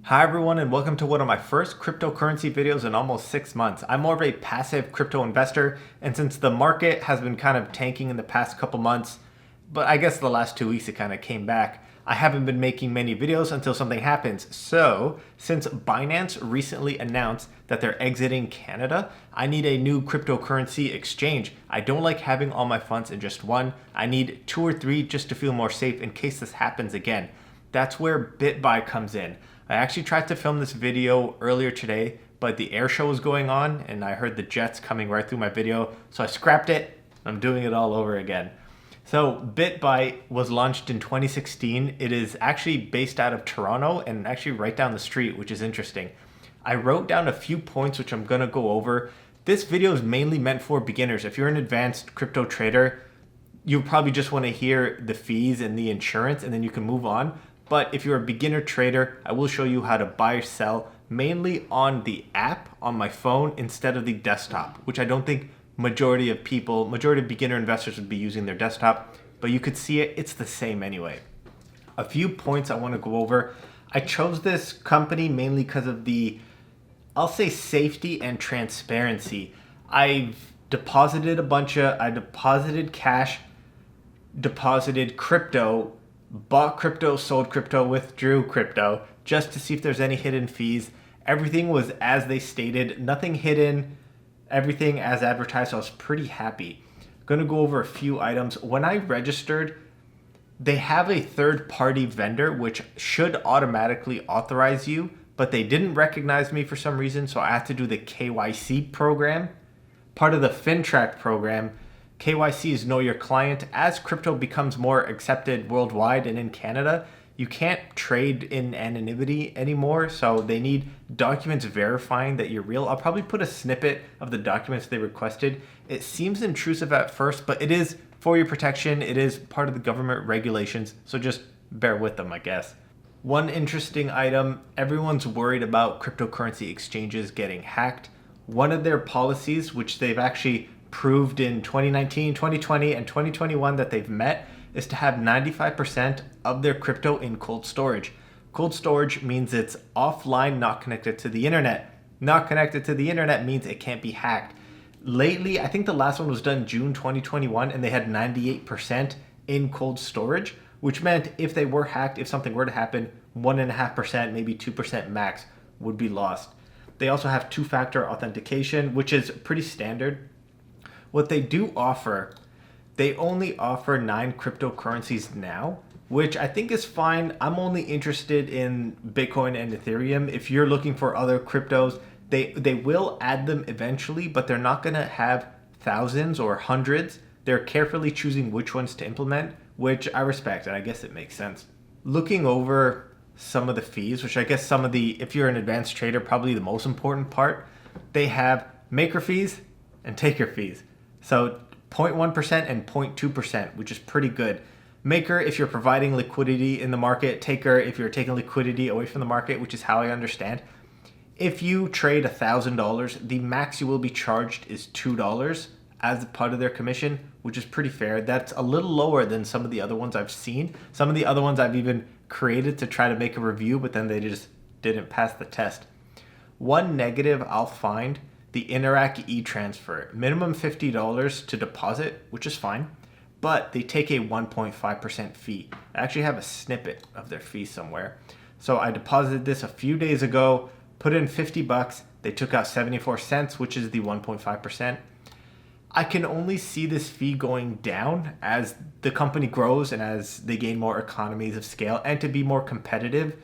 Hi everyone and welcome to one of my first cryptocurrency videos in almost 6 months. I'm more of a passive crypto investor, and since the market has been kind of tanking in the past couple months, but I guess the last 2 weeks it kind of came back, I haven't been making many videos until something happens. So since Binance recently announced that they're exiting Canada, I need a new cryptocurrency exchange. I don't like having all my funds in just one. I need 2 or 3 just to feel more safe in case this happens again. That's where Bitbuy comes in. I actually tried to film this video earlier today, but the air show was going on and I heard the jets coming right through my video, so I scrapped it. I'm doing it all over again. So Bitbuy was launched in 2016. It is actually based out of Toronto and actually right down the street, which is interesting. I wrote down a few points which I'm gonna go over. This video is mainly meant for beginners. If you're an advanced crypto trader, you probably just want to hear the fees and the insurance and then you can move on. But if you're a beginner trader, I will show you how to buy or sell mainly on the app on my phone instead of the desktop, which I don't think majority of beginner investors would be using their desktop, but you could see it, it's the same anyway. A few points I want to go over. I chose this company mainly because of the, I'll say, safety and transparency. I deposited cash, deposited crypto, bought crypto, sold crypto, withdrew crypto, just to see if there's any hidden fees. Everything was as they stated, nothing hidden, everything as advertised, so I was pretty happy. Gonna go over a few items. When I registered, they have a third-party vendor which should automatically authorize you, but they didn't recognize me for some reason, so I had to do the KYC program. Part of the FinTrack program, KYC is Know Your Client. As crypto becomes more accepted worldwide and in Canada, you can't trade in anonymity anymore, so they need documents verifying that you're real. I'll probably put a snippet of the documents they requested. It seems intrusive at first, but it is for your protection. It is part of the government regulations, so just bear with them, I guess. One interesting item, everyone's worried about cryptocurrency exchanges getting hacked. One of their policies, which they've actually proved in 2019, 2020, and 2021 that they've met, is to have 95% of their crypto in cold storage. Cold storage means it's offline, not connected to the internet. Not connected to the internet means it can't be hacked. Lately, I think the last one was done June 2021, and they had 98% in cold storage, which meant if they were hacked, if something were to happen, 1.5%, maybe 2% max would be lost. They also have two-factor authentication, which is pretty standard. What they do offer, they only offer 9 cryptocurrencies now, which I think is fine. I'm only interested in Bitcoin and Ethereum. If you're looking for other cryptos, they will add them eventually, but they're not going to have thousands or hundreds. They're carefully choosing which ones to implement, which I respect, and I guess it makes sense. Looking over some of the fees, which I guess some of the, if you're an advanced trader, probably the most important part, they have maker fees and taker fees. So 0.1% and 0.2%, which is pretty good. Maker if you're providing liquidity in the market, taker if you're taking liquidity away from the market, which is how I understand. If you trade $1,000, the max you will be charged is $2 as part of their commission, which is pretty fair. That's a little lower than some of the other ones I've seen. Some of the other ones I've even created to try to make a review, but then they just didn't pass the test. One negative I'll find, the Interac e-transfer, minimum $50 to deposit, which is fine, but they take a 1.5% fee. I actually have a snippet of their fee somewhere. So I deposited this a few days ago, put in $50, they took out 74 cents, which is the 1.5%. I can only see this fee going down as the company grows and as they gain more economies of scale, and to be more competitive.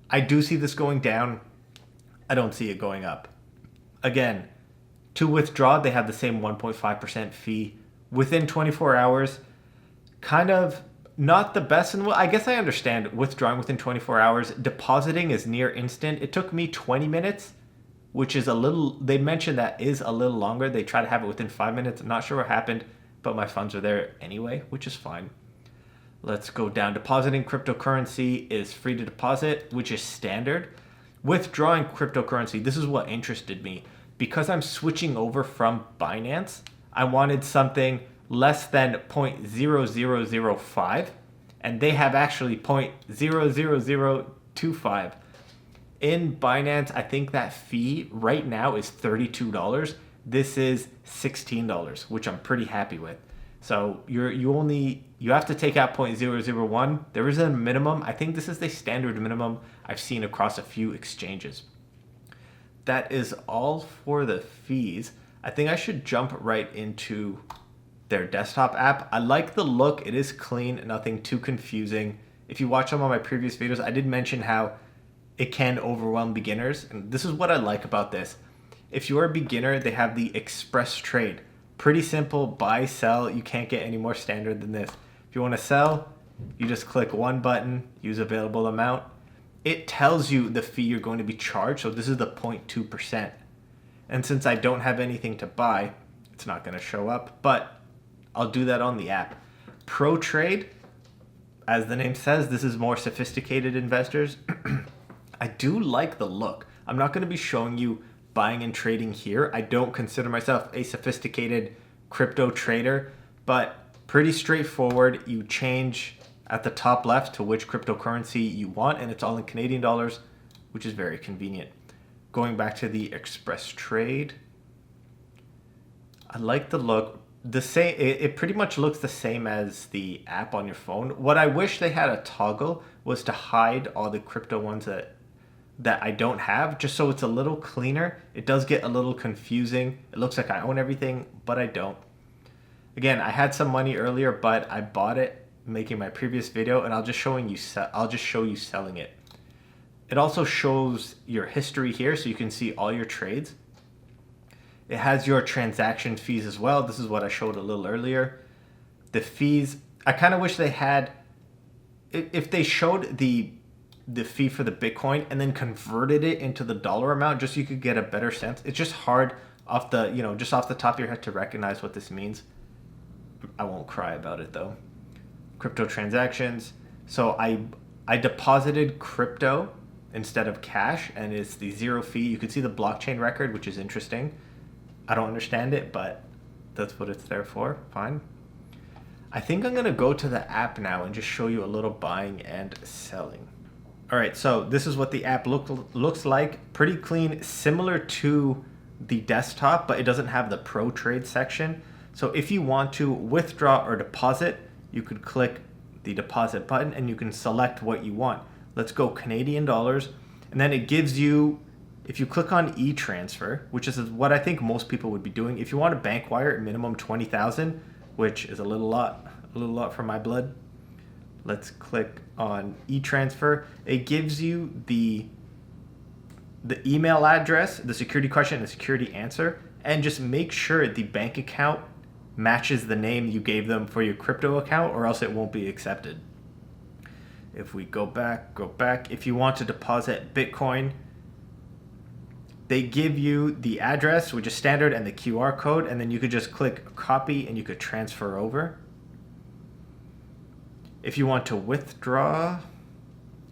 I do see this going down. I don't see it going up. Again, to withdraw, they have the same 1.5% fee within 24 hours. Kind of not the best. And I guess I understand withdrawing within 24 hours. Depositing is near instant. It took me 20 minutes, which is a little, they mentioned that is a little longer. They try to have it within 5 minutes. I'm not sure what happened, but my funds are there anyway, which is fine. Let's go down. Depositing cryptocurrency is free to deposit, which is standard. Withdrawing cryptocurrency, this is what interested me. Because I'm switching over from Binance, I wanted something less than 0.0005, and they have actually 0.00025. In Binance, I think that fee right now is $32. This is $16, which I'm pretty happy with. So you have to take out 0.001. There is a minimum. I think this is the standard minimum I've seen across a few exchanges. That is all for the fees. I think I should jump right into their desktop app. I like the look. It is clean, nothing too confusing. If you watch some of my previous videos, I did mention how it can overwhelm beginners. And this is what I like about this. If you're a beginner, they have the express trade. Pretty simple, buy, sell. You can't get any more standard than this. If you want to sell, you just click one button, use available amount. It tells you the fee you're going to be charged. So this is the 0.2%. And since I don't have anything to buy, it's not going to show up, but I'll do that on the app. Pro Trade, as the name says, this is more sophisticated investors. I do like the look. I'm not going to be showing you buying and trading here. I don't consider myself a sophisticated crypto trader, but pretty straightforward. You change at the top left to which cryptocurrency you want, and it's all in Canadian dollars, which is very convenient. Going back to the express trade, I like the look. It pretty much looks the same as the app on your phone. What I wish they had a toggle was to hide all the crypto ones that I don't have, just so it's a little cleaner. It does get a little confusing. It looks like I own everything, but I don't. Again, I had some money earlier, but I bought it making my previous video, and I'll just show you selling it. It also shows your history here, so you can see all your trades. It has your transaction fees as well. This is what I showed a little earlier. The fees, I kind of wish they had, if they showed the fee for the Bitcoin and then converted it into the dollar amount, just so you could get a better sense. It's just hard just off the top of your head to recognize what this means. I won't cry about it though. Crypto transactions. So I deposited crypto instead of cash, and it's the zero fee. You can see the blockchain record, which is interesting. I don't understand it, but that's what it's there for. Fine. I think I'm gonna go to the app now and just show you a little buying and selling. All right, so this is what the app looks like. Pretty clean, similar to the desktop, but it doesn't have the Pro Trade section. So if you want to withdraw or deposit, you could click the deposit button and you can select what you want. Let's go Canadian dollars. And then it gives you, if you click on e-transfer, which is what I think most people would be doing. If you want a bank wire, minimum 20,000, which is a little lot for my blood. Let's click on e-transfer. It gives you the email address, the security question, and the security answer, and just make sure the bank account matches the name you gave them for your crypto account, or else it won't be accepted. If we go back, if you want to deposit Bitcoin, they give you the address, which is standard, and the QR code, and then you could just click copy and you could transfer over. If you want to withdraw,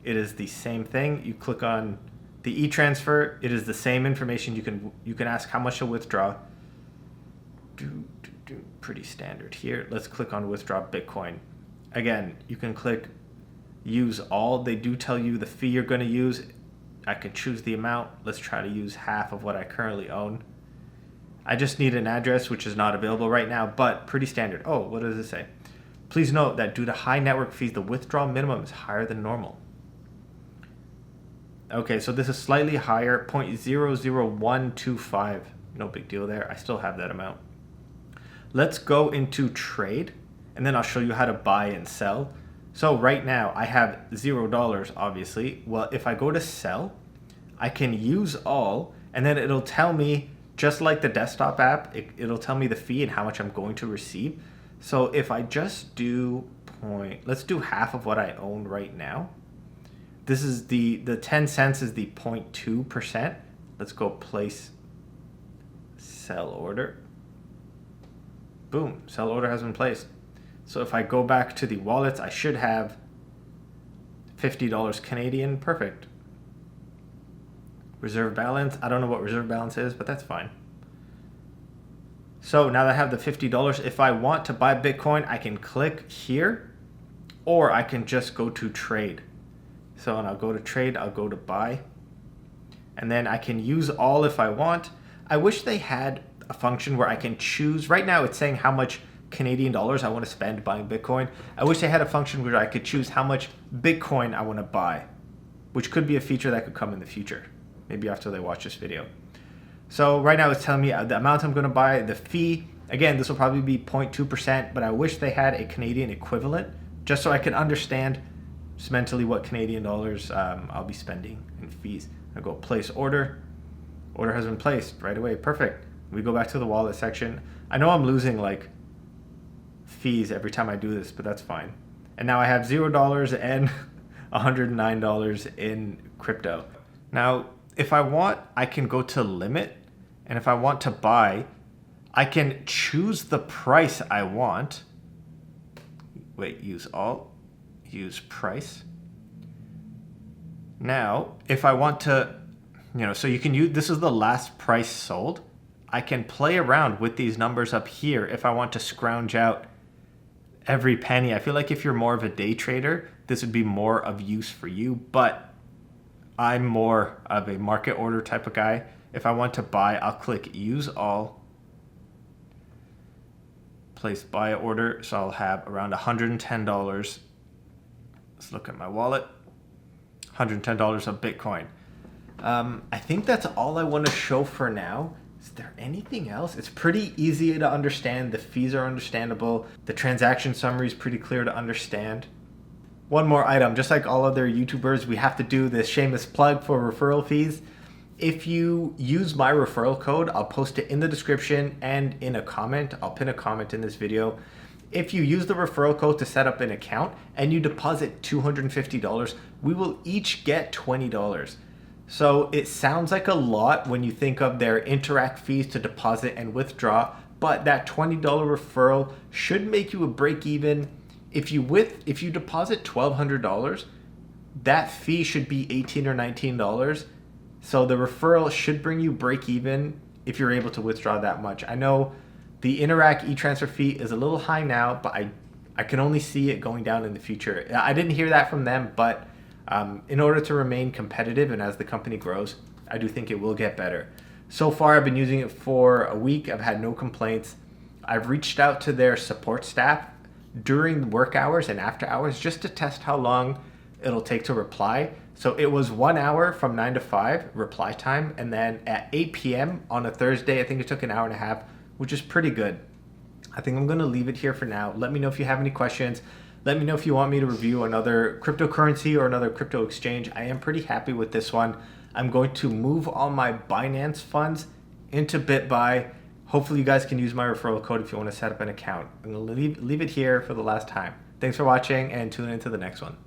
it is the same thing. You click on the e-transfer. It is the same information. You can ask how much to withdraw. Pretty standard here. Let's click on withdraw Bitcoin. Again, you can click use all. They do tell you the fee you're going to use. I can choose the amount. Let's try to use half of what I currently own. I just need an address, which is not available right now, but pretty standard. Oh, what does it say? Please note that due to high network fees, the withdrawal minimum is higher than normal. Okay, so this is slightly higher, 0.00125. No big deal there. I still have that amount. Let's go into trade, and then I'll show you how to buy and sell. So right now I have $0, obviously. Well, if I go to sell, I can use all, and then it'll tell me, just like the desktop app, it'll tell me the fee and how much I'm going to receive. So if I just do let's do half of what I own right now. This is the 10 cents is the 0.2%. Let's go place sell order. Boom, sell order has been placed. So if I go back to the wallets, I should have $50 Canadian. Perfect. Reserve balance. I don't know what reserve balance is, but that's fine. So now that I have the $50, if I want to buy Bitcoin, I can click here, or I can just go to trade. So and I'll go to trade, I'll go to buy. and then I can use all if I want. I wish they had a function where I can choose. Right now it's saying how much Canadian dollars I want to spend buying Bitcoin. I wish they had a function where I could choose how much Bitcoin I want to buy, which could be a feature that could come in the future, maybe after they watch this video. So right now it's telling me the amount I'm going to buy, the fee. Again, this will probably be 0.2%, but I wish they had a Canadian equivalent just so I can understand just mentally what Canadian dollars I'll be spending in fees. I go place order. Order has been placed right away. Perfect. We go back to the wallet section. I know I'm losing like fees every time I do this, but that's fine. And now I have $0 and $109 in crypto. Now, if I want, I can go to limit, and if I want to buy, I can choose the price I want. Wait, use all, use price. Now, if I want to, so you can use, this is the last price sold. I can play around with these numbers up here if I want to scrounge out every penny. I feel like if you're more of a day trader, this would be more of use for you, but I'm more of a market order type of guy. If I want to buy, I'll click use all, place buy order. So I'll have around $110. Let's look at my wallet. $110 of Bitcoin. I think that's all I want to show for now. Is there anything else? It's pretty easy to understand. The fees are understandable. The transaction summary is pretty clear to understand. One more item, just like all other YouTubers, we have to do this shameless plug for referral fees. If you use my referral code, I'll post it in the description and in a comment. I'll pin a comment in this video. If you use the referral code to set up an account and you deposit $250, we will each get $20. So it sounds like a lot when you think of their Interact fees to deposit and withdraw, but that $20 referral should make you a break even. If you deposit $1,200, that fee should be $18 or $19. So the referral should bring you break even if you're able to withdraw that much. I know the Interact e-transfer fee is a little high now, but I can only see it going down in the future. I didn't hear that from them, but in order to remain competitive and as the company grows, I do think it will get better. So far, I've been using it for a week. I've had no complaints. I've reached out to their support staff during work hours and after hours just to test how long it'll take to reply. So it was 1 hour from 9 to 5 reply time, and then at 8 p.m. on a Thursday, I think it took an hour and a half, which is pretty good. I think I'm going to leave it here for now. Let me know if you have any questions. Let me know if you want me to review another cryptocurrency or another crypto exchange. I am pretty happy with this one. I'm going to move all my Binance funds into Bitbuy. Hopefully you guys can use my referral code if you want to set up an account. I'm going to leave it here for the last time. Thanks for watching, and tune into the next one.